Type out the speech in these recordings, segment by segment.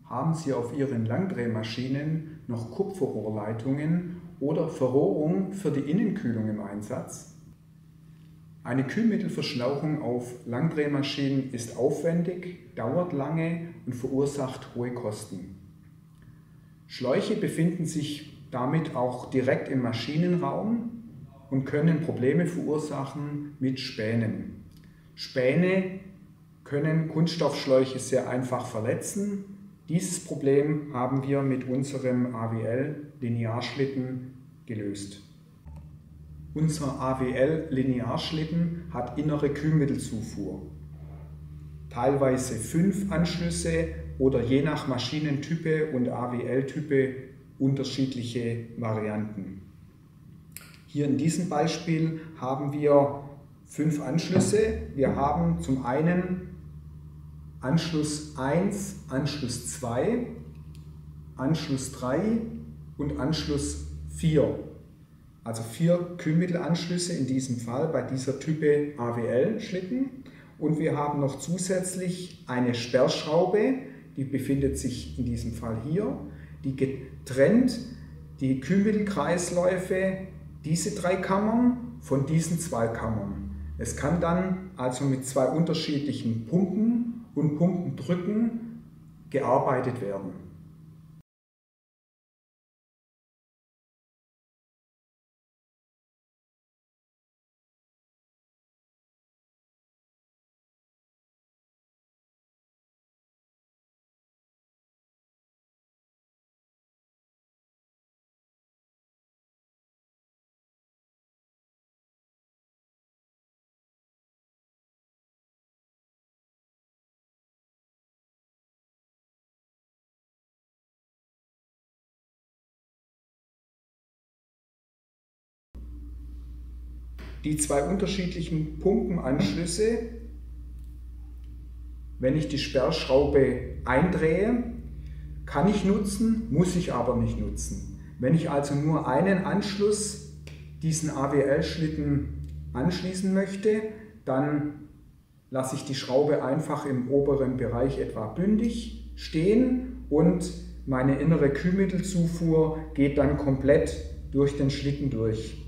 Haben Sie auf Ihren Langdrehmaschinen noch Kupferrohrleitungen oder Verrohrung für die Innenkühlung im Einsatz? Eine Kühlmittelverschlauchung auf Langdrehmaschinen ist aufwendig, dauert lange und verursacht hohe Kosten. Schläuche befinden sich damit auch direkt im Maschinenraum und können Probleme verursachen mit Spänen. Späne können Kunststoffschläuche sehr einfach verletzen. Dieses Problem haben wir mit unserem AWL-Linearschlitten gelöst. Unser AWL-Linearschlitten hat innere Kühlmittelzufuhr, teilweise 5 Anschlüsse oder je nach Maschinentype und AWL-Type unterschiedliche Varianten. Hier in diesem Beispiel haben wir 5 Anschlüsse. Wir haben zum einen Anschluss 1, Anschluss 2, Anschluss 3 und Anschluss 4. Also 4 Kühlmittelanschlüsse in diesem Fall bei dieser Type AWL-Schlitten. Und wir haben noch zusätzlich eine Sperrschraube, die befindet sich in diesem Fall hier, die getrennt die Kühlmittelkreisläufe, diese 3 Kammern von diesen 2 Kammern. Es kann dann also mit 2 unterschiedlichen Pumpen und Pumpendrücken gearbeitet werden. Die 2 unterschiedlichen Pumpenanschlüsse, wenn ich die Sperrschraube eindrehe, kann ich nutzen, muss ich aber nicht nutzen. Wenn ich also nur einen Anschluss diesen AWL-Schlitten anschließen möchte, dann lasse ich die Schraube einfach im oberen Bereich etwa bündig stehen und meine innere Kühlmittelzufuhr geht dann komplett durch den Schlitten durch.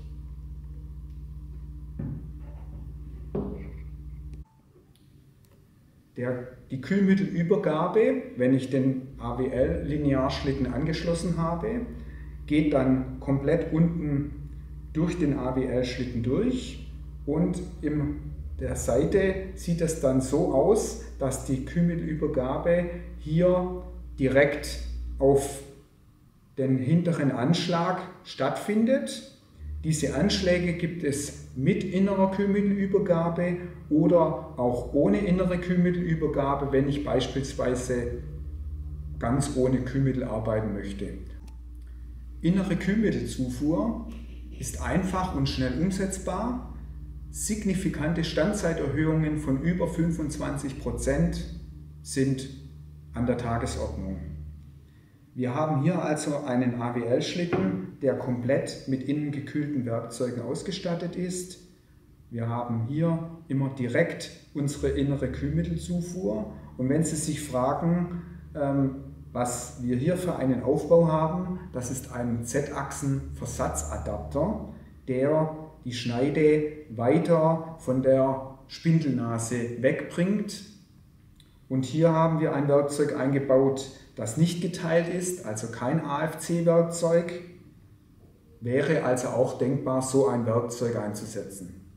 Die Kühlmittelübergabe, wenn ich den AWL-Linearschlitten angeschlossen habe, geht dann komplett unten durch den AWL-Schlitten durch und in der Seite sieht es dann so aus, dass die Kühlmittelübergabe hier direkt auf den hinteren Anschlag stattfindet. Diese Anschläge gibt es mit innerer Kühlmittelübergabe oder auch ohne innere Kühlmittelübergabe, wenn ich beispielsweise ganz ohne Kühlmittel arbeiten möchte. Innere Kühlmittelzufuhr ist einfach und schnell umsetzbar. Signifikante Standzeiterhöhungen von über 25% sind an der Tagesordnung. Wir haben hier also einen AWL-Schlitten, der komplett mit innen gekühlten Werkzeugen ausgestattet ist. Wir haben hier immer direkt unsere innere Kühlmittelzufuhr. Und wenn Sie sich fragen, was wir hier für einen Aufbau haben, das ist ein Z-Achsen-Versatzadapter, der die Schneide weiter von der Spindelnase wegbringt. Und hier haben wir ein Werkzeug eingebaut, das nicht geteilt ist, also kein AFC-Werkzeug. Wäre also auch denkbar, so ein Werkzeug einzusetzen.